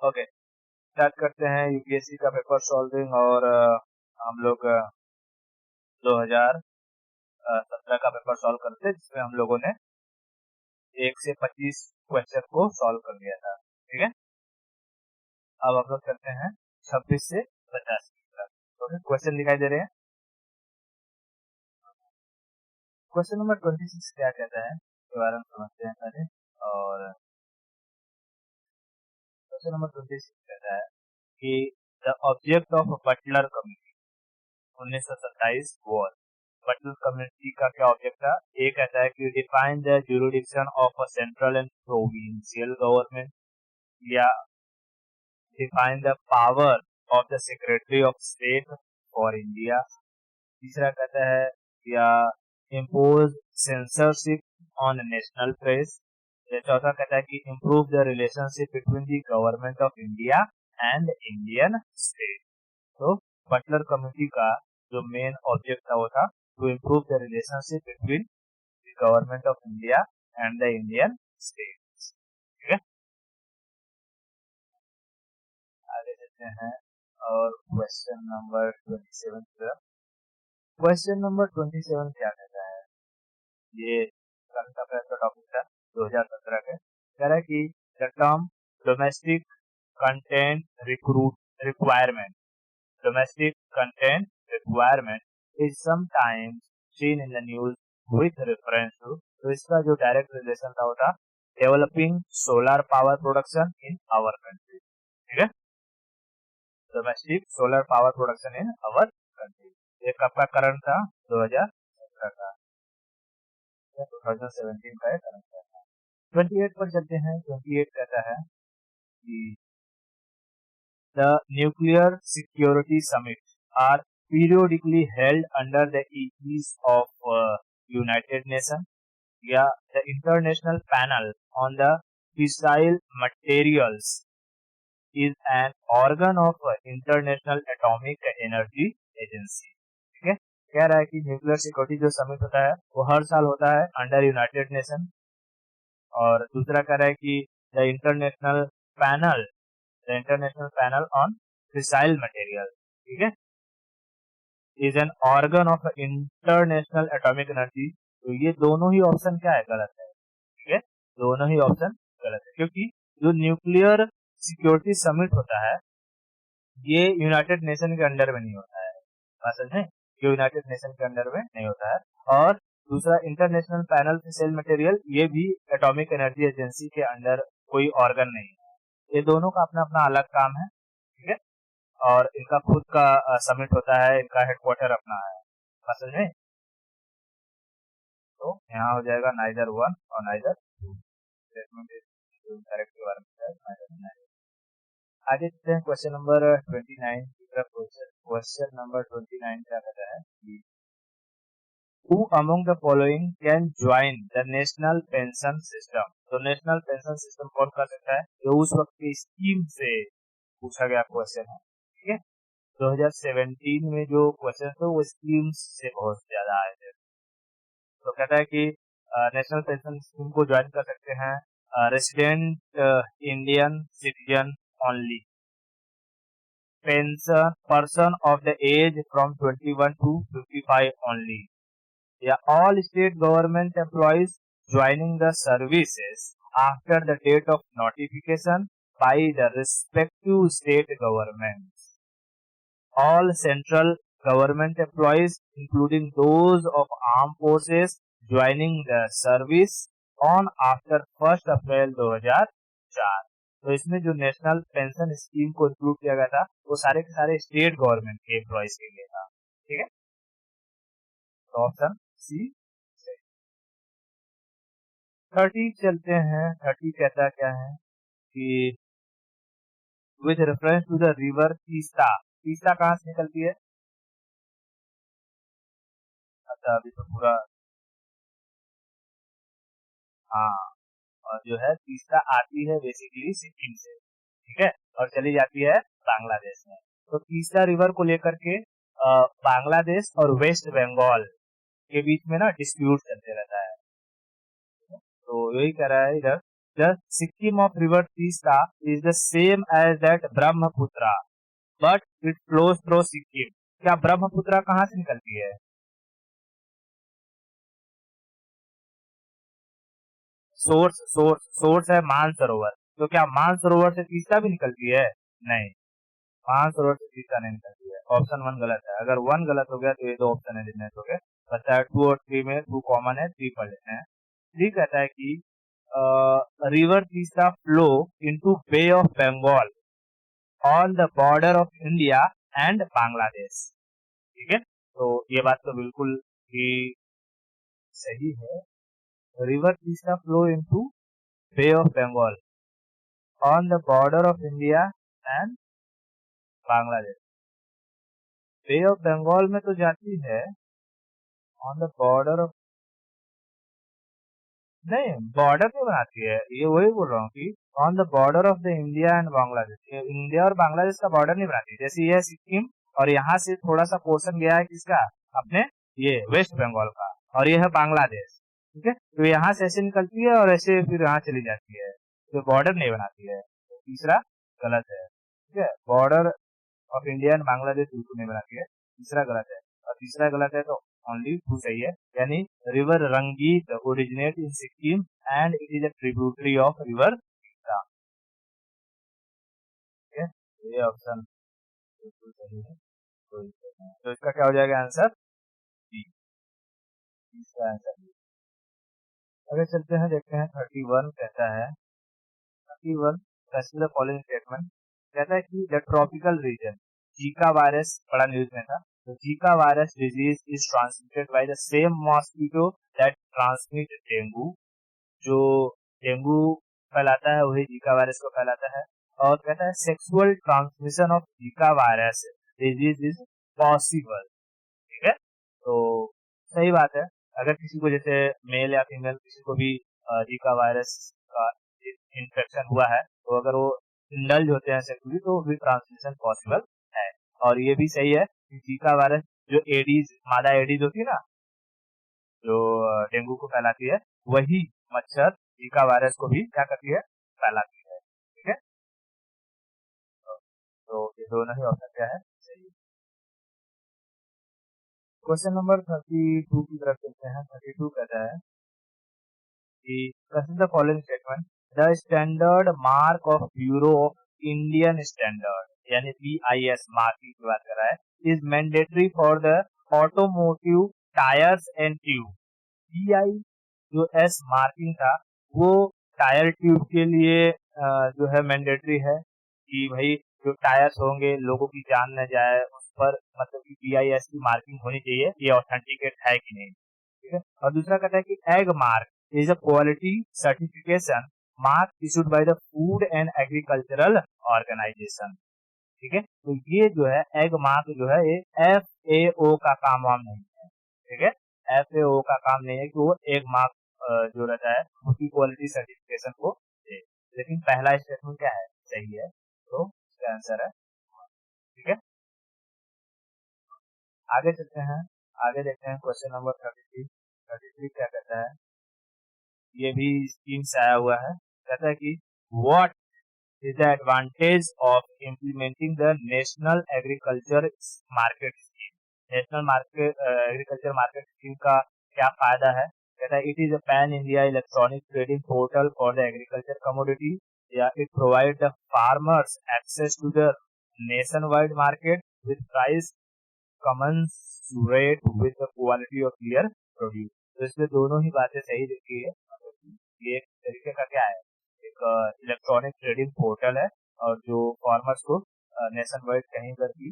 Okay, start करते हैं UPSC का पेपर सॉल्विंग। और हम लोग 2017 का पेपर सॉल्व करते हैं, जिसमें हम लोगों ने 1 से 25 क्वेश्चन को सॉल्व कर लिया था। ठीक है, अब हम लोग करते हैं 26 से 50 तक। तो क्वेश्चन दिखाई दे रहे हैं। क्वेश्चन नंबर 26 क्या कहता है इसके बारे में समझते हैं पहले। और क्वेश्चन नंबर 26 कहता है कि the object of Butler community 1927 war. Butler community का क्या ऑब्जेक्ट था? ये कहता है कि define the jurisdiction of a central and provincial government, या define the power of the secretary of state for India. तीसरा कहता है या impose censorship on national press. या चौथा कहता है कि improve the relationship between the government of India and Indian state. तो बटलर कमेटी का जो मेन ऑब्जेक्ट था वो था to improve the relationship between the government of India and the Indian state. ठीक है, आगे चलते हैं। और क्वेश्चन नंबर 27 क्वेश्चन नंबर 27 क्या कहता है? ये करंट अफेयर का टॉपिक था 2017 के। कह रहा है कि the term domestic content recruit requirement, domestic content requirement is sometimes seen in the news with reference to। तो इसका जो डायरेक्ट रिलेशन था वो था developing solar power production in our country. ठीक है, domestic solar power production in our country. ये कब का करंट था? 2017 का, 2017 का करंट था। 28 पर चलते हैं। 28 कहता है कि the nuclear security summits are periodically held under the aegis of United Nations, या the International Panel on the Fissile Materials is an organ of International Atomic Energy Agency। ठीक है, कह रहा है कि न्यूक्लियर सिक्योरिटी जो समिट होता है वो हर साल होता है अंडर यूनाइटेड नेशन। और दूसरा कह रहा है कि the international panel on fissile material, ठीक है, is an organ of international atomic energy. तो ये दोनों ही ऑप्शन क्या है? गलत है। ठीक है, दोनों ही ऑप्शन गलत है, क्योंकि जो न्यूक्लियर सिक्योरिटी समिट होता है ये यूनाइटेड नेशन के अंडर में नहीं होता है। बात समझे? ये यूनाइटेड नेशन के अंडर में नहीं होता है। और दूसरा इंटरनेशनल पैनल फिसाइल मटेरियल, ये भी एटॉमिक एनर्जी एजेंसी के अंडर कोई ऑर्गन नहीं है। ये दोनों का अपना अपना अलग काम है। ठीक है, और इनका खुद का समिट होता है, इनका हेडक्वार्टर अपना है। समझ में? तो यहाँ हो जाएगा नाइदर वन और नाइदर टू। स्टेटमेंट करेक्ट के बारे में। आगे चलते हैं क्वेश्चन नंबर 29 की तरफ। क्वेश्चन नंबर 29 क्या कहता है कि Who among the following can join the national pension system? तो नेशनल पेंशन सिस्टम कौन कर सकता है? जो उस वक्त की स्कीम से पूछा गया क्वेश्चन है। ठीक है, 2017 में जो क्वेश्चन थे वो स्कीम्स से बहुत ज्यादा आए थे। तो कहता है कि नेशनल पेंशन स्कीम को ज्वाइन कर सकते हैं resident Indian citizen only, pension person of the age from 21 to 55 only, या all state government employees joining the services after the date of notification by the respective state governments, all central government employees including those of armed forces joining the service on after 1 अप्रैल 2004। तो इसमें जो national pension scheme को include किया गया था वो सारे के सारे स्टेट गवर्नमेंट के एम्प्लॉयज के लिए था। ठीक है, तो ऑप्शन सी। 30 चलते हैं। 30 कहता क्या है कि with reference to the river Teesta. Teesta कहाँ से निकलती है? अच्छा, अभी तो पूरा, हाँ, और जो है तीस्ता आती है बेसिकली सिक्किम से। ठीक है, और चली जाती है बांग्लादेश में। तो तीस्ता रिवर को लेकर के बांग्लादेश और वेस्ट बंगाल के बीच में ना डिस्प्यूट चलते रहता है। तो यही कह रहा है इधर the Sikkim of river Teesta is the same as that Brahmaputra, but it flows through Sikkim. क्या ब्रह्मपुत्र कहाँ से निकलती है? सोर्स है मानसरोवर, तो क्या मानसरोवर से तीस्ता भी निकलती है? नहीं, मानसरोवर से तीस्ता नहीं निकलती है। ऑप्शन 1 गलत है। अगर 1 गलत हो गया तो ये 2 ऑप्शन एलिमिनेट हो गए। बचा है 2 और 3 में 2 कॉमन है, 3 पढ़ लेते हैं। 3 कहता है कि river Teesta flow into Bay of Bengal on the border of India and Bangladesh. ठीक है, तो ये बात तो बिल्कुल ही सही है। River Teesta flow into Bay of Bengal on the border of India and Bangladesh. Bay of Bengal में तो जाती है, ऑन द बॉर्डर ऑफ, नहीं बॉर्डर नहीं बनाती है, ये वही बोल रहा हूँ कि on the border of the India and Bangladesh, India और बांग्लादेश का बॉर्डर नहीं बनाती। जैसे ये सिक्किम और यहाँ से थोड़ा सा पोर्शन गया है किसका, अपने ये वेस्ट बंगाल का, और ये है बांग्लादेश। ठीक है, तो यहाँ से ऐसे निकलती है और ऐसे फिर यहाँ चली जाती है, तो बॉर्डर नहीं बनाती है। तो तीसरा गलत है। ठीक है, border of India and Bangladesh बिल्कुल नहीं बनाती है, तीसरा गलत है। और तीसरा गलत है तो ओनली 2 सही है, यानी रिवर रंगीत originate in Sikkim and it is a tributary of river Ganga. ठीक है, तो ये ऑप्शन बिल्कुल सही है, तो इसका क्या हो जाएगा आंसर? बी, इसका आंसर बी। आगे चलते हैं, देखते हैं 31 कहता है, 31 कंसीडर द फॉलोइंग स्टेटमेंट। कहता है कि the tropical region Zika virus, बड़ा न्यूज में था, तो Zika virus disease is transmitted by the same mosquito that transmit dengue. जो डेंगू फैलाता है वही जीका वायरस को फैलाता है। और कहता है sexual transmission of Zika virus disease is possible. ठीक है, तो सही बात है। अगर किसी को जैसे मेल या फीमेल किसी को भी जीका वायरस का इन्फेक्शन हुआ है, तो अगर वो इंडल्ज होते हैं सेक्सुअली तो भी ट्रांसमिशन पॉसिबल है। और ये भी सही है कि जीका वायरस जो एडीज, मादा एडीज होती है ना, जो डेंगू को फैलाती है, वही मच्छर जीका वायरस को भी क्या करती है, फैलाती है। ठीक है, तो ये दोनों ही ऑप्शन क्या है, सही है। क्वेश्चन नंबर 32 की तरफ चलते हैं। 32 कहता है कि consider the following statement. The standard mark of bureau of Indian standard यानी BIS मार्किंग की बात कर रहा है, is mandatory for the automotive tyres and tube. BI जो S मार्किंग था वो टायर ट्यूब के लिए जो है मैंडेटरी है, कि भाई जो टायर्स होंगे लोगों की जान न जाए उस पर, मतलब कि BIS की मार्किंग होनी चाहिए, ये ऑथेंटिकेट है कि नहीं। ठीक है, और दूसरा कहता है कि egg mark is a quality certification mark issued by the Food and Agricultural Organization. ठीक है, तो ये जो है एग मार्क जो है ये FAO का काम वाम नहीं है। ठीक है, FAO का काम नहीं है कि वो एग मार्क जो रहता है उसकी क्वालिटी सर्टिफिकेशन को दे। लेकिन पहला स्टेटमेंट क्या है, सही है, तो इसका आंसर है। ठीक है, आगे चलते हैं, आगे देखते हैं क्वेश्चन नंबर 33। 33 क्या कहता है, ये भी स्कीम से आया हुआ है। कहता है कि what is the advantage of implementing the national agriculture market scheme। National market agriculture market scheme का क्या फायदा है? कहता है it is a pan India electronic trading portal for the agriculture commodity, या it provide the farmers access to the nationwide market with price commensurate with the quality of their produce। तो इसमें दोनों ही बातें सही लिखी है। ये एक तरीके का क्या है, एक इलेक्ट्रॉनिक ट्रेडिंग पोर्टल है, और जो फार्मर्स को नेशन वाइड कहीं पर भी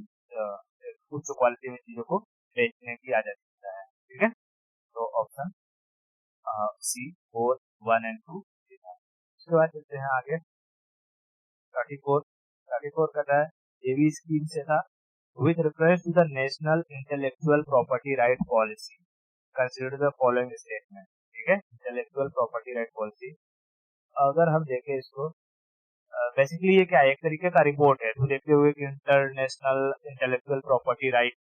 उच्च क्वालिटी में चीजों को बेचने की आजादी देता है। ठीक है, तो ऑप्शन C 4 1 एंड 2। उसके बाद चलते हैं आगे 34। 34 कहता है ये भी स्कीम से था, with reference to the national intellectual property right policy consider the following statement। ठीक है, इंटेलेक्चुअल प्रॉपर्टी राइट पॉलिसी, अगर हम देखें इसको, बेसिकली ये क्या है, एक तरीके का रिपोर्ट है। तो देखते हुए कि इंटरनेशनल इंटेलेक्चुअल प्रॉपर्टी राइट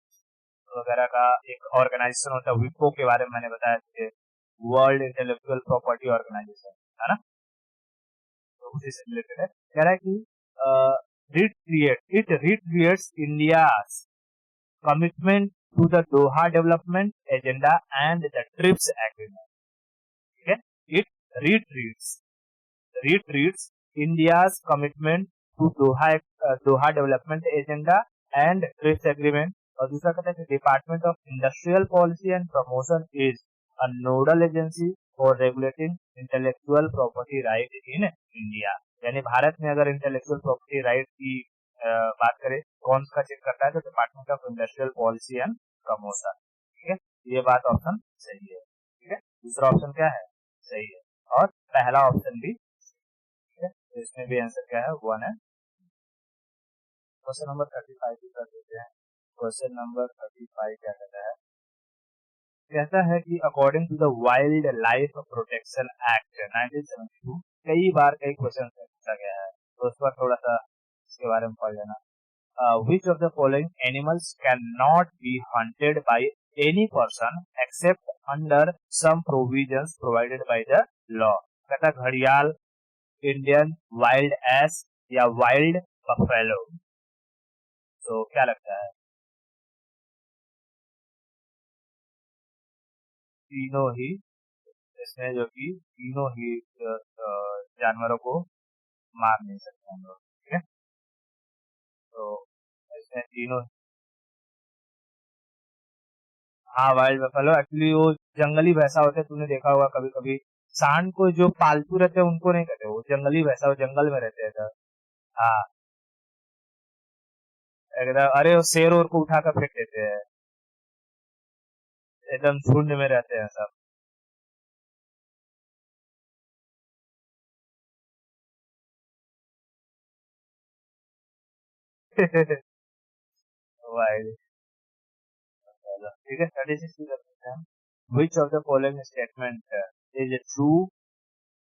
वगैरह का एक ऑर्गेनाइजेशन होता है, विपो के बारे में मैंने बताया, वर्ल्ड इंटेलेक्चुअल प्रॉपर्टी ऑर्गेनाइजेशन है ना। तो उसी से रिलेटेड है। कह रहा है कि it reiterates India's commitment to the Doha Development Agenda and the TRIPS Agreement. ठीक है, it reiterates India's commitment to Doha Development Agenda and TRIPS Agreement. और दूसरा कहता है कि department of industrial policy and promotion is a nodal agency for regulating intellectual property right in India. यानी भारत में अगर इंटेलेक्चुअल प्रॉपर्टी राइट की बात करें कौन सा चेक करता है तो department of industrial policy and promotion. ठीक है, ये बात ऑप्शन सही है। ठीक है, दूसरा ऑप्शन क्या है, सही है, और पहला ऑप्शन भी। ठीक है, तो इसमें भी आंसर क्या है, 1 है। क्वेश्चन नंबर 35 भी कर देते हैं। क्वेश्चन नंबर 35 क्या कहता है कि according to the Wild Life Protection Act 1972, कई बार कई क्वेश्चन पूछा गया है तो उस पर थोड़ा सा इसके बारे में पढ़ लेना। Which of the following animals cannot be hunted by any person except under some provisions provided by the law? कहता घड़ियाल, इंडियन वाइल्ड एस या वाइल्ड बफेलो। तो क्या लगता है, तीनों ही इसमें जो कि तीनों ही जानवरों को मार नहीं सकते हम लोग। ठीक है, तो इसमें तीनों, हाँ वाइल्ड बफेलो एक्चुअली वो जंगली भैंसा होते हैं, तूने देखा होगा कभी कभी। सांड को जो पालतू रहते हैं उनको नहीं कहते, वो जंगली भैंसा, वो जंगल में रहते हैं। हाँ एकदम, अरे वो शेर और को उठा कर फेंक देते हैं, एकदम झुंड में रहते हैं सब। वाइल्ड, ठीक है। 36 की करते हैं। Which of the following statement is true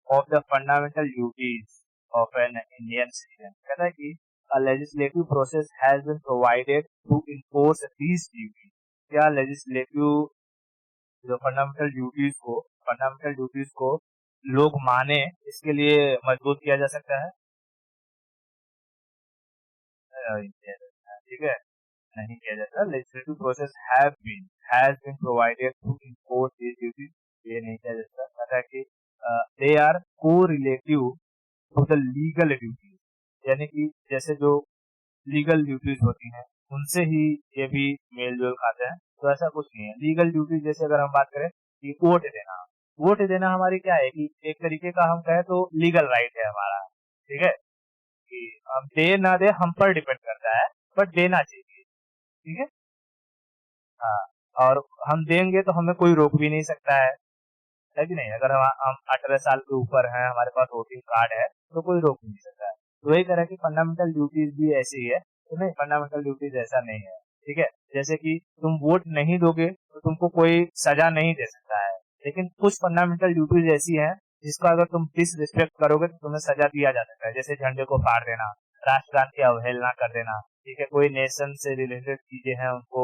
of the fundamental duties of an Indian citizen? कहता है कि a legislative process has been provided to enforce these duties। क्या लेजिस्लेटिव जो फंडामेंटल ड्यूटीज को लोग माने इसके लिए मजबूत किया जा सकता है? ठीक है, नहीं किया जाता। Legislative process has been provided to enforce this duties, ये नहीं किया जाता। कहता है कि they are correlative to the legal duties, यानी कि जैसे जो लीगल ड्यूटीज होती हैं उनसे ही ये भी मेल जोल खाते हैं। तो ऐसा कुछ नहीं है। लीगल ड्यूटीज जैसे अगर हम बात करें कि वोट देना हमारी क्या है कि एक तरीके का हम कहें तो लीगल राइट है हमारा। ठीक है, कि हम दे ना दे हम पर डिपेंड करता है, बट देना चाहिए। ठीक है, हाँ, और हम देंगे तो हमें कोई रोक भी नहीं सकता है कि नहीं। अगर हम 18 साल के ऊपर हैं, हमारे पास वोटिंग कार्ड है तो कोई रोक नहीं सकता है। तो वही तरह की फंडामेंटल ड्यूटीज भी ऐसी ही है। तो नहीं, फंडामेंटल ड्यूटीज ऐसा नहीं है। ठीक है, जैसे कि तुम वोट नहीं दोगे तो तुमको कोई सजा नहीं दे सकता है, लेकिन कुछ फंडामेंटल ड्यूटीज ऐसी है जिसका अगर तुम डिसरिस्पेक्ट करोगे तो तुम्हें सजा दिया जा सकता है। जैसे झंडे को फाड़ देना, राष्ट्रगान की अवहेलना कर देना, ठीक है, कोई नेशन से रिलेटेड चीजें हैं उनको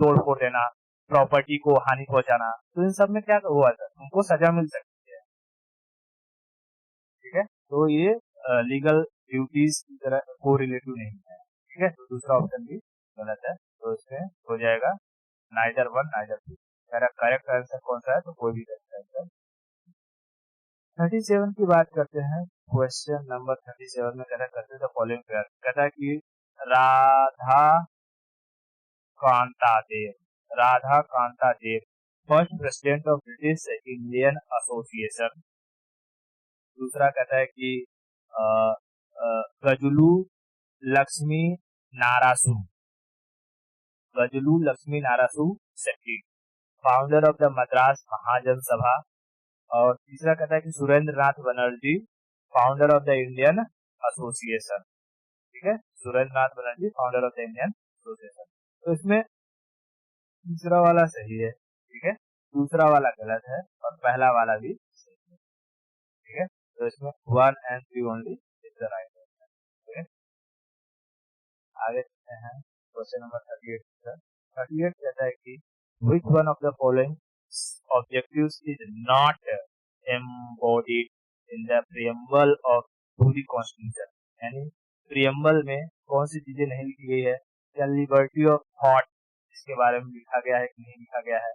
तोड़ फोड़ देना, प्रॉपर्टी को हानि पहुंचाना, तो इन सब में क्या हुआ था, तुमको सजा मिल सकती है। ठीक है, तो ये लीगल ड्यूटीज की तरह को रिलेटिव नहीं है। ठीक है, तो दूसरा ऑप्शन भी गलत है, तो इसमें हो जाएगा नाइदर वन नाइदर टू। मेरा करेक्ट आंसर कौन सा है, तो कोई भी करेक्ट आंसर। 37 की बात करते हैं। क्वेश्चन नंबर 37 में कहता करते द फॉलोइंग पेयर, कहता है कि Radha Kanta Dev Radha Kanta Dev first president of British Indian association. दूसरा कहता है कि uh, Gajulu Lakshmi Narasu Gajulu Lakshmi Narasu Setty, founder of the Madras Mahajan Sabha. और तीसरा कहता है कि Surendra Nath Banerjee, founder of the Indian association. ठीक है, Surendra Nath Banerjee, founder of the Indian association. तो इसमें तीसरा वाला सही है। ठीक है, दूसरा वाला गलत है और पहला वाला भी सही है। ठीक है, तो इसमें 1 and 3 only is the right answer. ठीक है, आगे चलते हैं। Question number 38 sir. 38 कहता है कि which one of the following objectives is not embodied in the preamble of to the constitution, यानी प्रियम्बल में कौन सी चीजें नहीं लिखी गई है, क्या लिबर्टी ऑफ थॉट इसके बारे में लिखा गया है कि नहीं लिखा गया है,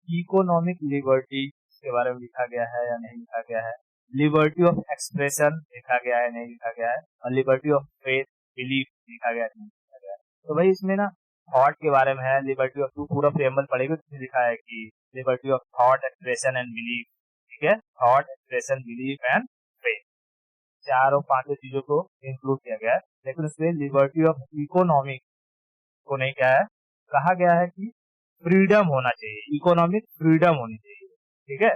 इकोनॉमिक लिबर्टी इसके बारे में लिखा गया है या नहीं लिखा गया है, लिबर्टी ऑफ एक्सप्रेशन लिखा गया है नहीं लिखा गया है, और लिबर्टी ऑफ फेथ बिलीफ लिखा गया है नहीं लिखा गया है। तो भाई इसमें ना थॉट के बारे में है, लिबर्टी ऑफ, तू पूरा प्रेम्बल पढ़ेगा तो लिखा है कि liberty of thought expression and belief, ठीक है, thought expression belief and faith, चारों पांचों चीजों को इंक्लूड किया गया है। लेकिन उसमें लिबर्टी ऑफ इकोनॉमिक को नहीं क्या है, कहा गया है कि फ्रीडम होना चाहिए, इकोनॉमिक फ्रीडम होनी चाहिए, ठीक है,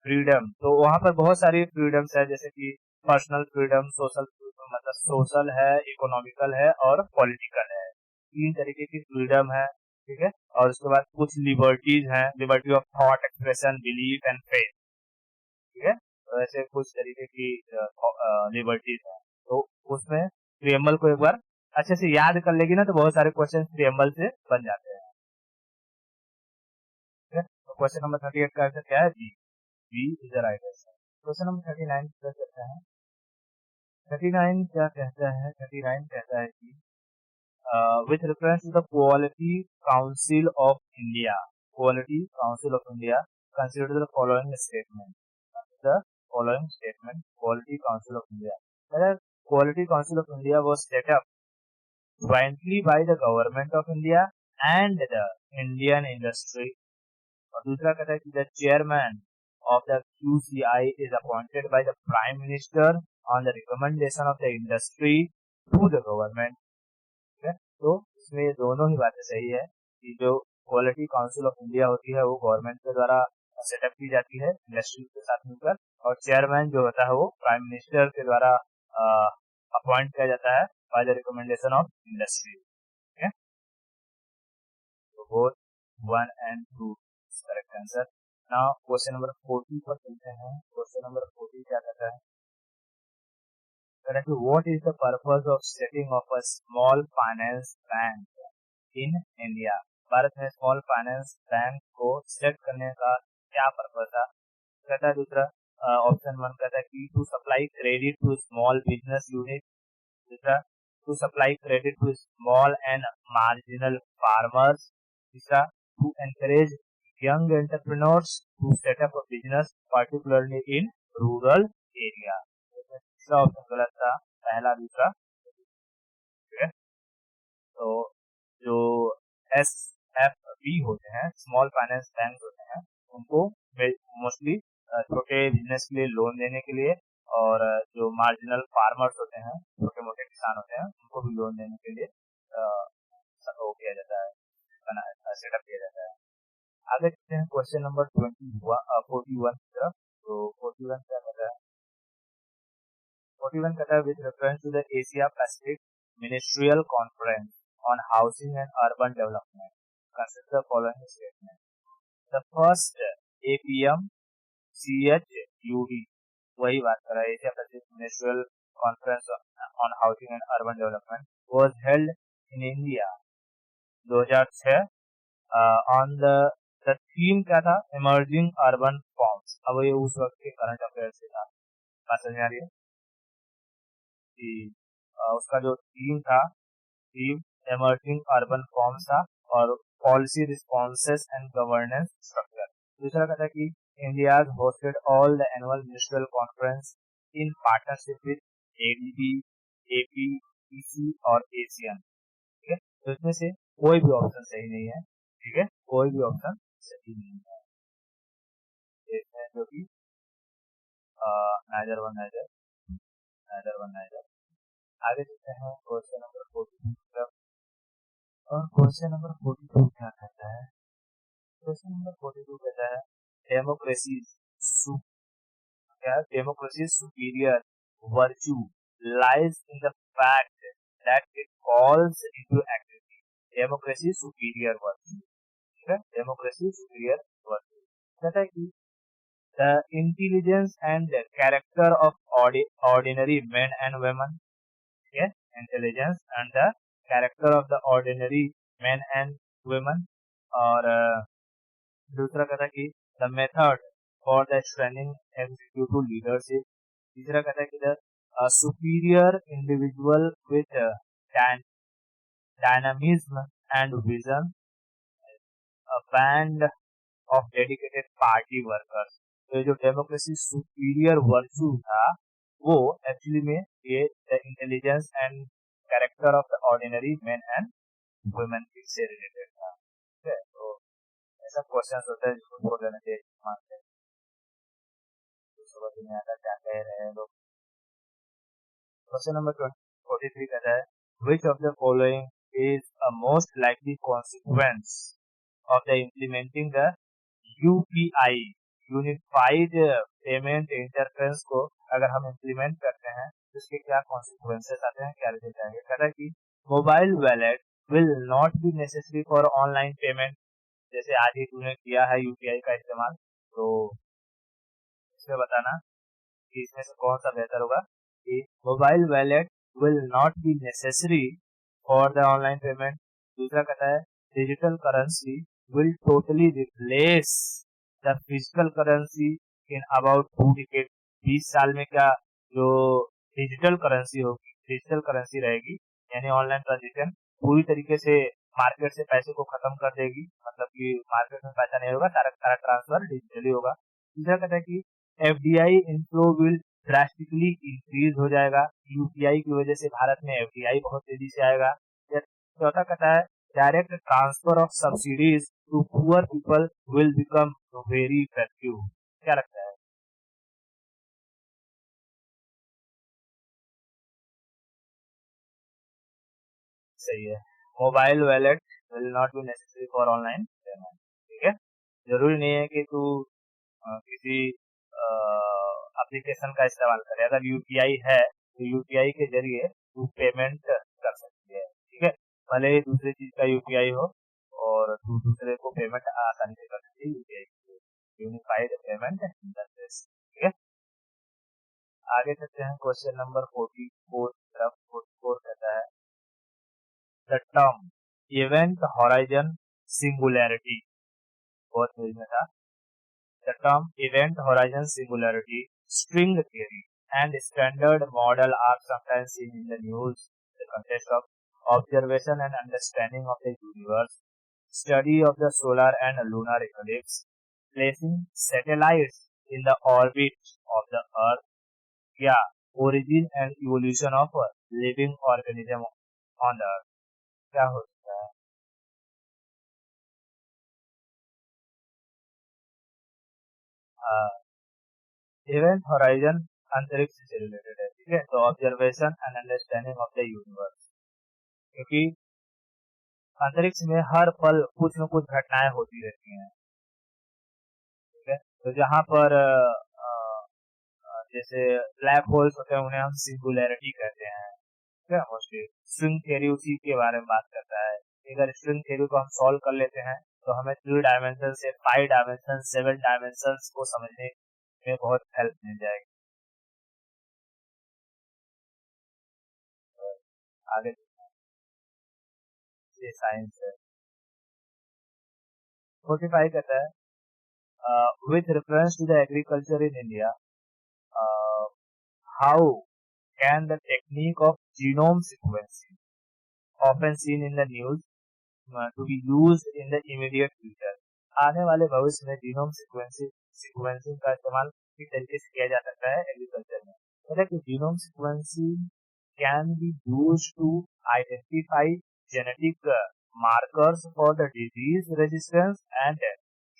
फ्रीडम। तो वहां पर बहुत सारी फ्रीडम्स है, जैसे कि पर्सनल फ्रीडम, सोशल फ्रीडम, मतलब सोशल है, इकोनॉमिकल है और पॉलिटिकल है, तीन तरीके की फ्रीडम है, ठीक है। और उसके बाद कुछ लिबर्टीज हैं, liberty of thought expression belief and faith, ठीक है, तो ऐसे कुछ तरीके की लिबर्टीज है। तो उसमें प्रियम्बल को एक बार अच्छे से याद कर लेगी ना तो बहुत सारे क्वेश्चन प्रियम्बल से बन जाते हैं, ठीक है। तो क्वेश्चन नंबर 38 का आंसर क्या है, B, B is the right answer. Question number 39 क्या कहता है, 39 क्या कहता है, 39 कहता है कि with reference to the Quality Council of India, Quality Council of India, consider the following statement. The following statement, Quality Council of India. The Quality Council of India was set up jointly by the Government of India and the Indian industry. और दूसरा कहता है कि the chairman of the QCI is appointed by the Prime Minister on the recommendation of the industry to the government. ठीक है, तो इसमें दोनों ही बातें सही है कि जो क्वालिटी काउंसिल ऑफ इंडिया होती है वो गवर्नमेंट के द्वारा सेटअप की जाती है इंडस्ट्री के साथ मिलकर, और चेयरमैन जो होता है वो प्राइम मिनिस्टर के द्वारा अपॉइंट किया जाता है by the recommendation of industry, ठीक है। तो both 1 and 2 is correct answer. Now question number 40 पर चलते हैं। क्वेश्चन नंबर 40 क्या कहता है, what is the purpose of setting of a small finance bank in India? Bharat में स्मॉल फाइनेंस बैंक को सेट करने का क्या पर्पस था, कहता है दूसरा ऑप्शन 1 कहता है कि to supply credit to small business unit, दूसरा to supply credit to small and marginal farmers, तीसरा to encourage young entrepreneurs to set up a business particularly in rural area. तीसरा ऑप्शन गलत था, पहला दूसरा, ठीक है। तो जो SFB होते हैं, स्मॉल फाइनेंस बैंक होते हैं, उनको मोस्टली छोटे बिजनेस के लिए लोन देने के लिए, और जो मार्जिनल फार्मर्स होते हैं, छोटे मोटे किसान होते हैं, उनको भी लोन देने के लिए वो किया जाता है, सेटअप किया जाता है। आगे चलते हैं क्वेश्चन नंबर 41 की तरफ। तो 41 क्या कहता है, 41 कहता है with reference to the Asia Pacific Ministerial Conference on housing and urban development, consider the following statement. The first APM CHUD, वही बात कर रहा है, Asia Pacific Ministerial Conference on housing and urban development was held in India 2006 on the theme क्या था, emerging urban forms। अब ये उस वक्त के करंट अफेयर से था, बात समझ आ रही है कि उसका जो थीम था, थीम emerging urban forms था, और policy responses and governance structure। दूसरा कहता है कि India has hosted all the annual ministerial conference in partnership with ADB, AP, EC और ASEAN, ठीक है। तो इसमें से कोई भी ऑप्शन सही नहीं है, ठीक है, कोई भी ऑप्शन सही नहीं है, इसमें जो कि नाइदर वन नाइदर। आगे चलते हैं क्वेश्चन नंबर 42 और क्वेश्चन नंबर 42 क्या कहता है, क्वेश्चन नंबर 42 कहता है democracy superior virtue lies in the fact that it calls into activity. Democracy superior virtue, ठीक है, डेमोक्रेसी सुपीरियर वर्च्यू कहता है कि the intelligence and character of ordinary main and women, ठीक है, intelligence and the character of the ordinary main and women. और दूसरा कहता है कि the method for the strengthening executive leadership. तीसरा कहता है कि the superior individual with dynamism and vision, a band of dedicated party workers. तो ये जो डेमोक्रेसी सुपीरियर वर्चू था वो एक्चुअली में ये the intelligence and character of the ordinary man and women से रिलेटेड था. ठीक है, तो ऐसा क्वेश्चन होता है जिसको बोल देना चाहिए मानते हैं तो समझ में आता क्या कह रहे हैं लोग. क्वेश्चन नंबर 43 कहता है which of the following is a most likely consequence of the implementing the UPI unified payment interference को अगर हम इम्प्लीमेंट करते हैं तो इसके क्या कॉन्सिक्वेंसेस आते हैं, क्या रिजल्ट आएंगे. कहता है कि mobile wallet will not be necessary for online payment. जैसे आज ही तूने किया है यूपीआई का इस्तेमाल, तो इसमें बताना कि इसमें से कौन सा बेहतर होगा. कि mobile wallet will not be necessary for the online payment. दूसरा कहता है digital currency will totally replace the physical currency in about 2 decade. 20 साल में क्या जो डिजिटल करेंसी होगी, डिजिटल करेंसी रहेगी, यानी ऑनलाइन ट्रांजेक्शन पूरी तरीके से मार्केट से पैसे को खत्म कर देगी. मतलब कि मार्केट में पैसा नहीं होगा, सारा ट्रांसफर डिजिटली होगा. तीसरा कहता है कि FDI inflow will drastically increase हो जाएगा. यूपीआई की वजह से भारत में एफडीआई बहुत तेजी से आएगा. चौथा कहता है direct transfer of subsidies to poor people will become very effective. क्या लगता है? सही है, mobile wallet will not be necessary for online payment. ठीक है, जरूरी नहीं है कि तू किसी एप्लीकेशन का इस्तेमाल करे. अगर यूपीआई है तो यूपीआई के जरिए तू पेमेंट कर सकती है. ठीक है, भले ही दूसरी चीज का यूपीआई हो और तू दूसरे को पेमेंट आसानी से कर सकती है यूपीआई से. Unified payment interface. ठीक है, आगे चलते हैं क्वेश्चन नंबर 44 तरफ. 44 कहता है the term event horizon singularity. बहुत पेज में था. The term event horizon singularity, string theory, and standard model are sometimes seen in the news in the context of observation and understanding of the universe, study of the solar and lunar eclipse, placing satellites in the orbit of the Earth, yeah, origin and evolution of a living organism on the Earth. क्या हो सकता है? Event horizon अंतरिक्ष से related है. ठीक है, तो observation and understanding of the universe, क्योंकि अंतरिक्ष में हर पल कुछ न कुछ घटनाएं होती रहती हैं. ठीक है, तो जहाँ पर जैसे ब्लैक होल्स होते हैं उन्हें हम सिंगुलैरिटी कहते हैं. ठीक है, मोस्टली स्ट्रिंग थ्योरी उसी के बारे में बात करता है. अगर स्ट्रिंग थ्योरी को हम सॉल्व कर लेते हैं तो हमें 3 डायमेंशन से 5 डायमेंशन 7 डायमेंशन को समझने में बहुत हेल्प मिल जाएगी. आगे ये साइंस है. 45 कहता है with reference to the agriculture in India, how can the technique of genome sequencing, often seen in the news, to be used in the immediate future. आने वाले भविष्य में जीनोम सीक्वेंसिंग का इस्तेमाल किस तरीके से किया जा सकता है एग्रीकल्चर में. मतलब कि genome sequencing can be used to identify genetic markers for the disease resistance and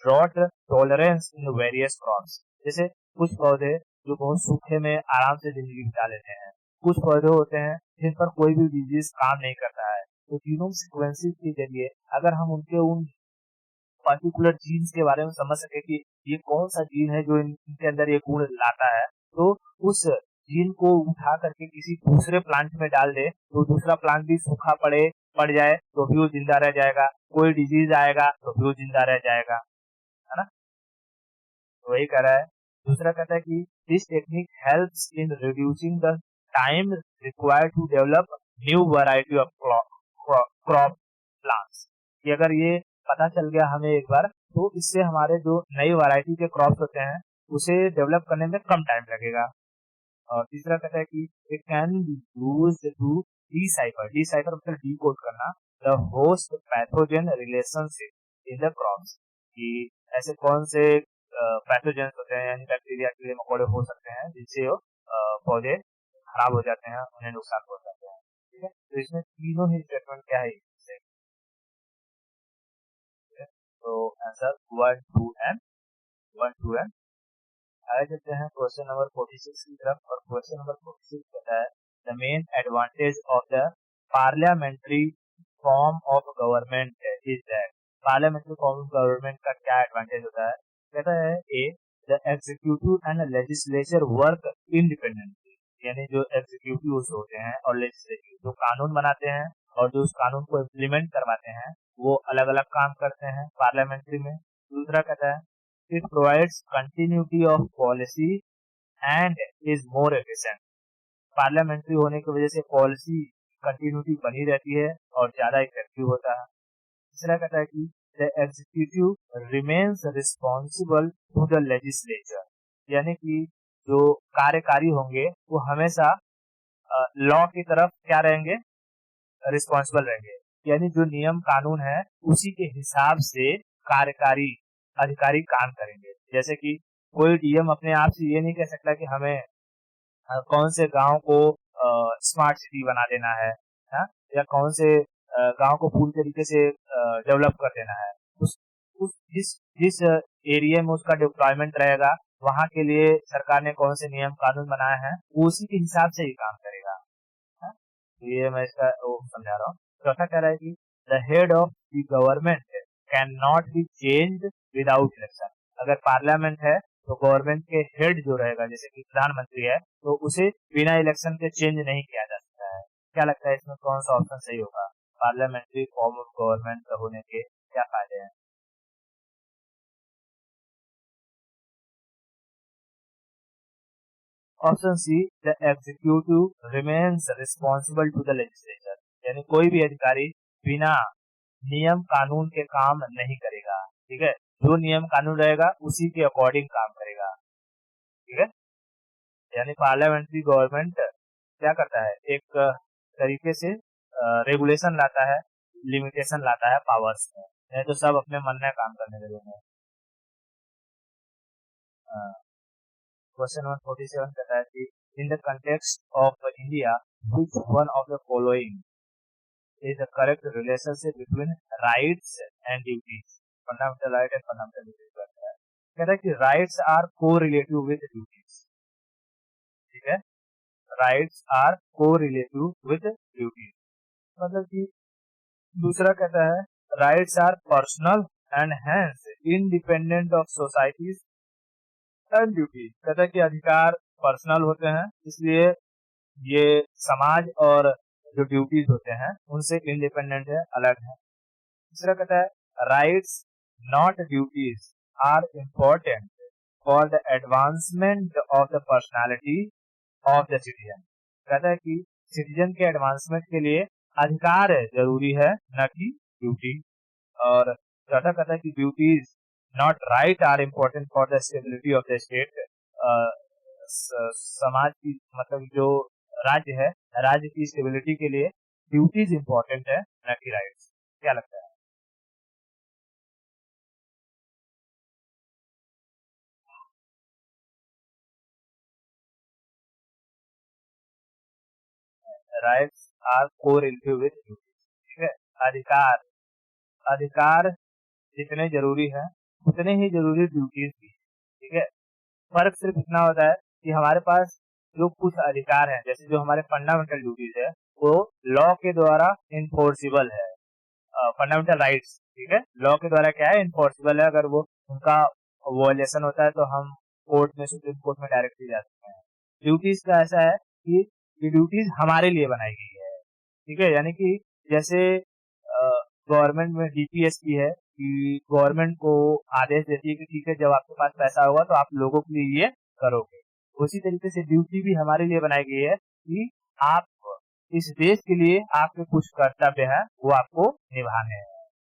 drought tolerance in various crops. जैसे कुछ पौधे जो बहुत सूखे में आराम से जिंदगी बिता लेते हैं, कुछ पौधे होते हैं जिन पर कोई भी डिजीज काम नहीं करता है. तो जीनोम सीक्वेंसिंग के जरिए अगर हम उनके उन पर्टिकुलर जीन्स के बारे में समझ सके कि ये कौन सा जीन है जो इनके अंदर ये गुण लाता है, तो उस जीन को उठा करके किसी दूसरे प्लांट में डाल दे तो दूसरा प्लांट भी सूखा पड़ जाए तो भी वो जिंदा रह जाएगा. कोई डिजीज आएगा तो भी वो जिंदा रह जाएगा, है ना. वही कह रहा है. दूसरा कहता है कि this technique helps in reducing the time required to develop new variety of crop plants. कि अगर ये पता चल गया हमें एक बार तो इससे हमारे जो नई वैरायटी के क्रॉप्स होते हैं उसे डेवलप करने में कम टाइम लगेगा। और तीसरा कहता है कि it can be used to decipher मतलब डिकोड करना the host pathogen relationship in the crops, कि ऐसे कौन से पैथोजेंस होते हैं यानी बैक्टीरिया कीड़े मकोड़े हो सकते हैं जिनसे वो पौधे खराब हो जाते हैं, उन्हें नुकसान पहुंचाते हैं। ठीक है, तो इसमें तीनों ही स्टेटमेंट क्या है, तो आंसर 1 2 एंड 1 2 एंड। आगे चलते हैं क्वेश्चन नंबर 46 की तरफ, और क्वेश्चन नंबर 46 कहता है the main advantage of the parliamentary form of government is that, parliamentary form of government का क्या एडवांटेज होता है। कहता है a the executive and legislature work independently, यानी जो एग्जीक्यूटिव होते हैं और लेजिस्लेटिव जो कानून बनाते हैं और जो उस कानून को इम्प्लीमेंट करवाते हैं वो अलग अलग काम करते हैं पार्लियामेंट्री में। दूसरा कहता है it provides continuity of policy and is more efficient, parliamentary होने की वजह से पॉलिसी कंटिन्यूटी बनी रहती है और ज्यादा इफेक्टिव होता है। तीसरा कहता है कि the executive remains responsible to the legislature, यानी कि जो कार्यकारी होंगे वो हमेशा लॉ की तरफ क्या रहेंगे, रिस्पॉन्सिबल रहेंगे, यानी जो नियम कानून है उसी के हिसाब से कार्यकारी अधिकारी काम करेंगे। जैसे कि कोई डीएम अपने आप से ये नहीं कह सकता कि हमें कौन से गांव को स्मार्ट सिटी बना देना है, या कौन से गांव को पूरी तरीके से डेवलप कर देना है। उस जिस एरिया में उसका डिप्लॉयमेंट रहेगा वहां के लिए सरकार ने कौन से नियम कानून बनाए हैं वो उसी के हिसाब से ही काम करेगा। ये मैं इसका समझा रहा हूँ। चौथा कह रहा है कि the head of the government can not be changed without election, अगर पार्लियामेंट है तो गवर्नमेंट के हेड जो रहेगा जैसे कि प्रधानमंत्री है तो उसे बिना इलेक्शन के चेंज नहीं किया जा सकता है। क्या लगता है इसमें कौन सा ऑप्शन सही होगा, पार्लियामेंट्री फॉर्म ऑफ गवर्नमेंट होने के क्या फायदे हैं। Option C the executive remains responsible to the legislature, यानी कोई भी अधिकारी बिना नियम कानून के काम नहीं करेगा। ठीक है, जो नियम कानून रहेगा उसी के अकॉर्डिंग काम करेगा। ठीक है, यानी पार्लियामेंट्री गवर्नमेंट क्या करता है, एक तरीके से रेगुलेशन लाता है, लिमिटेशन लाता है पावर्स में, नहीं तो सब अपने मन में काम करने लगेंगे। क्वेश्चन नंबर 47 कहता है कि in the context of India which one of the following is the correct relationship between rights and duties, fundamental right and fundamental duties कहता है। कहता है कि rights are correlative with duties. ठीक है, rights are correlative with duties, मतलब कि दूसरा कहता है rights are personal and hence independent of societies and duty, कहता है कि अधिकार पर्सनल होते हैं इसलिए ये समाज और जो ड्यूटीज होते हैं उनसे इंडिपेंडेंट है, अलग है। तीसरा कहता है rights not duties are important for the advancement of the personality of the citizen, कहता है कि सिटीजन के एडवांसमेंट के लिए अधिकार जरूरी है न कि ड्यूटी। और चौथा कहता है कि duties not right are important for the stability of the state, समाज की मतलब जो राज्य है राज्य की स्टेबिलिटी के लिए ड्यूटीज इम्पोर्टेंट है न कि राइट्स। क्या लगता है, rights are correlative with duties. ठीक है, अधिकार अधिकार जितने जरूरी है उतने ही जरूरी ड्यूटीज भी है। ठीक है, फर्क सिर्फ इतना होता है कि हमारे पास जो कुछ अधिकार हैं जैसे जो हमारे फंडामेंटल ड्यूटीज है वो लॉ के द्वारा इन्फोर्सिबल है, फंडामेंटल राइट्स। ठीक है, लॉ के द्वारा क्या है, इन्फोर्सिबल है, अगर वो उनका वॉयलेशन होता है तो हम कोर्ट में सुप्रीम कोर्ट में डायरेक्टली जा सकते हैं। ड्यूटीज का ऐसा है कि ये ड्यूटीज हमारे लिए बनाई गई है। ठीक है, यानी कि जैसे गवर्नमेंट में डीपीएसपी है कि गवर्नमेंट को आदेश देती है कि ठीक है जब आपके पास पैसा होगा तो आप लोगों के लिए ये करोगे, उसी तरीके से ड्यूटी भी हमारे लिए बनाई गई है कि आप इस देश के लिए आपके कुछ कर्तव्य हैं वो आपको निभाने हैं।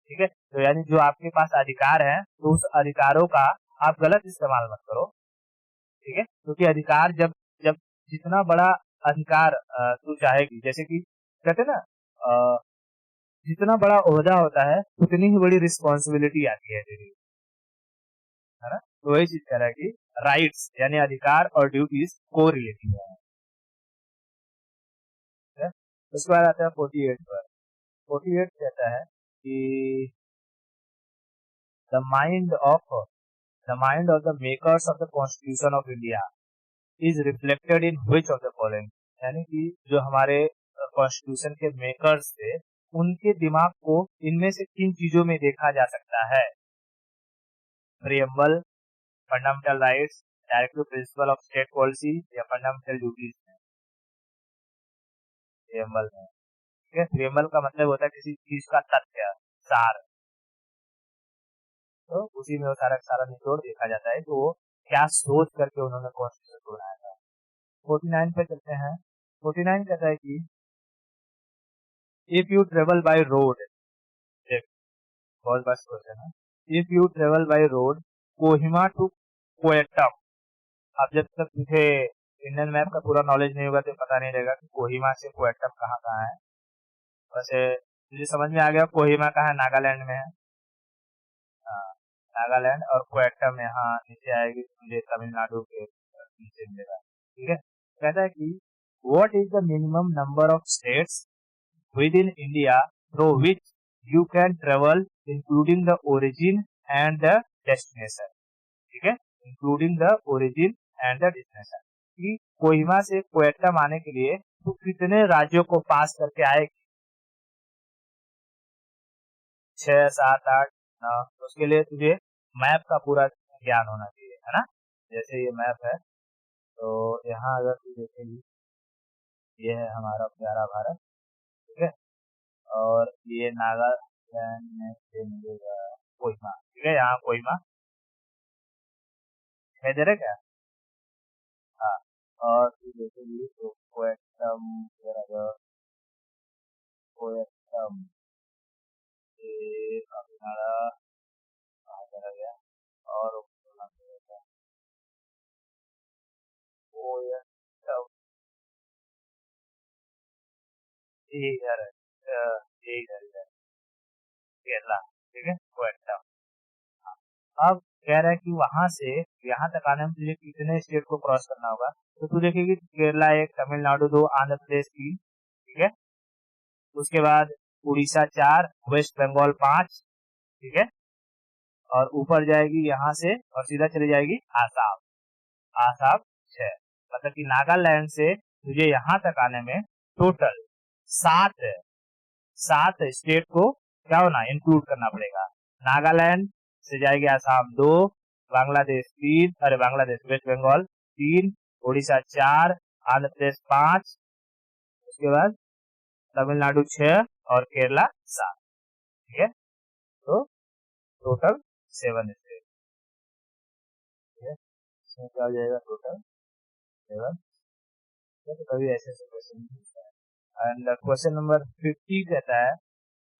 ठीक है, तो यानी जो आपके पास अधिकार है तो उस अधिकारों का आप गलत इस्तेमाल मत करो, ठीक है, क्योंकि अधिकार जब जब जितना बड़ा अधिकार तू चाहेगी, जैसे कि कहते हैं ना, जितना बड़ा ओहदा होता है उतनी ही बड़ी रिस्पॉन्सिबिलिटी आती है तेरी, है ना। तो वही चीज कह रहा है कि राइट्स यानी अधिकार और ड्यूटीज को रिलेटिव है, ठीक है? उसके बाद आता है 48 पर। 48 कहता है कि the mind of the mind of the makers of the constitution of India is reflected in which of the following, यानी कि जो हमारे कॉन्स्टिट्यूशन के मेकर्स थे उनके दिमाग को इनमें से किन चीजों में देखा जा सकता है? Preamble, fundamental rights, directive principle of state policy या फंडामेंटल ड्यूटीज में? प्रियम्बल में, ठीक है। प्रियम्बल का मतलब होता है किसी चीज का तथ्य, सार, तो उसी में वो सारा सारा निचोड़ देखा जाता है कि वो क्या सोच करके उन्होंने कॉन्स्टिट्यूशन को बनाया था। 49 पे चलते हैं। 49 कहता है कि if you travel by road, बहुत बस क्वेश्चन है, if you travel by road Kohima to Kottayam, अब जब तक तुझे इंडियन मैप का पूरा नॉलेज नहीं होगा तो पता नहीं रहेगा कि कोहिमा से कोयट्टम कहाँ कहाँ है। वैसे तुझे समझ में आ गया कोहिमा कहाँ है, नागालैंड में है। हाँ, नागालैंड, और कोयट्टम यहाँ नीचे आएगी, मुझे तमिलनाडु के नीचे मिलेगा, ठीक है। कहता है कि what is the minimum number of states with in India through which you can travel including the origin and the destination, ठीक है, including the origin and the destination, कि कोहिमा से कोयट्टम आने के लिए तू कितने राज्यों को पास करके आएगी, 6, 7, 8, 9, तो उसके लिए तुझे मैप का पूरा ज्ञान होना चाहिए, है ना। जैसे ये मैप है, तो यहाँ अगर तू देखेगी, ये है हमारा प्यारा भारत, ठीक है, और ये नागालैंड में से मिलेगा कोहिमा, ठीक है, यहाँ कोहिमा दिखाई दे रहा है क्या? हाँ, और तू देखेगी तो कोयट्टम, कोयट्टम ये हमारा कहाँ चला गया, और कोयट्टम ये इधर है, ये इधर इधर केरला, ठीक है, कोयट्टम। अब कह रहा है कि वहां से यहाँ तक आने में तुझे कितने स्टेट को क्रॉस करना होगा, तो तू देखेगी केरला 1, तमिलनाडु 2, आंध्र प्रदेश 3, ठीक है, उसके बाद उड़ीसा 4, वेस्ट बंगाल 5, ठीक है, और ऊपर जाएगी यहाँ से और सीधा चली जाएगी आसाम, आसाम 6, मतलब कि नागालैंड से तुझे यहाँ तक आने में टोटल 7 7 स्टेट को क्या होना, इंक्लूड करना पड़ेगा। नागालैंड से जाएगी आसाम 2, बांग्लादेश 3, अरे बांग्लादेश वेस्ट बंगाल 3, उड़ीसा 4, आंध्र प्रदेश 5, उसके बाद तमिलनाडु 6 और केरला 7, ठीक है, तो टोटल 7 स्टेट, ठीक है, इसमें क्या हो जाएगा टोटल 7, तो कभी ऐसे ऐसे क्वेश्चन पूछता है। एंड क्वेश्चन नंबर 50 कहता है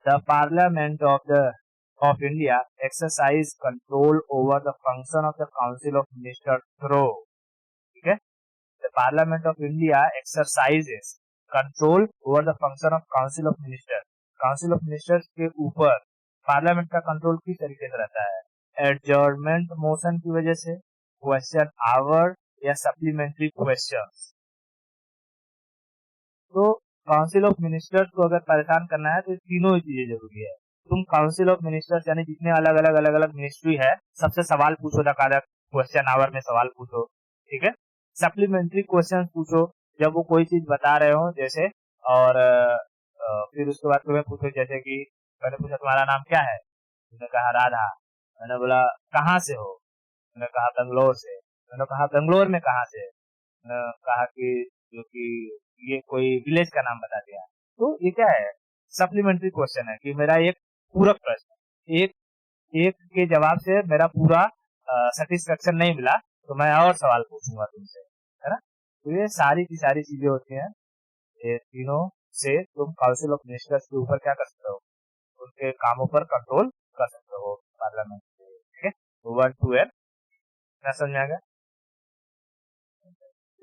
the Parliament of India exercise control over the function of the Council of Ministers through, ठीक है, the Parliament of India exercises control over the function of Council of Ministers, Council of Ministers के ऊपर parliament का control किस तरीके से रहता है? एडजर्नमेंट मोशन की वजह से, क्वेश्चन आवर या सप्लीमेंट्री क्वेश्चंस। तो काउंसिल ऑफ मिनिस्टर्स को अगर परेशान करना है तो तीनों ही चीजें जरूरी है। तुम काउंसिल ऑफ मिनिस्टर्स यानी जितने अलग अलग मिनिस्ट्री है सबसे सवाल पूछो, रखा क्वेश्चन आवर में सवाल पूछो, ठीक है। सप्लीमेंट्री क्वेश्चन पूछो जब वो कोई चीज बता रहे हो जैसे, और फिर उसके बाद तुम्हें पूछो, जैसे कि मैंने पूछा तुम्हारा नाम क्या है, तुमने कहा राधा, मैंने बोला कहाँ से हो, मैंने कहा बेंगलोर से, मैंने कहा बेंगलोर में कहाँ से, कहा कि जो कि ये कोई विलेज का नाम बता दिया, तो ये क्या है, सप्लीमेंट्री क्वेश्चन है कि मेरा एक पूरक प्रश्न, एक एक के जवाब से मेरा पूरा सेटिस्फेक्शन नहीं मिला तो मैं और सवाल पूछूंगा तुमसे, है ना। तो ये सारी की सारी चीजें होती हैं, ये तीनों से तुम काउंसिल ऑफ मिनिस्टर्स के ऊपर क्या कर सकते हो, उनके कामों पर कंट्रोल कर सकते हो पार्लियामेंट, ठीक है। 1 2 समझ में आ गया।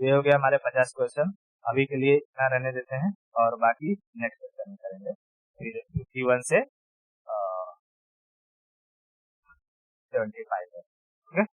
ये हो गया हमारे 50 क्वेश्चन। अभी के लिए इतना रहने देते हैं और बाकी नेक्स्ट क्वेश्चन में करेंगे। फिर 51 से 75 है। ओके।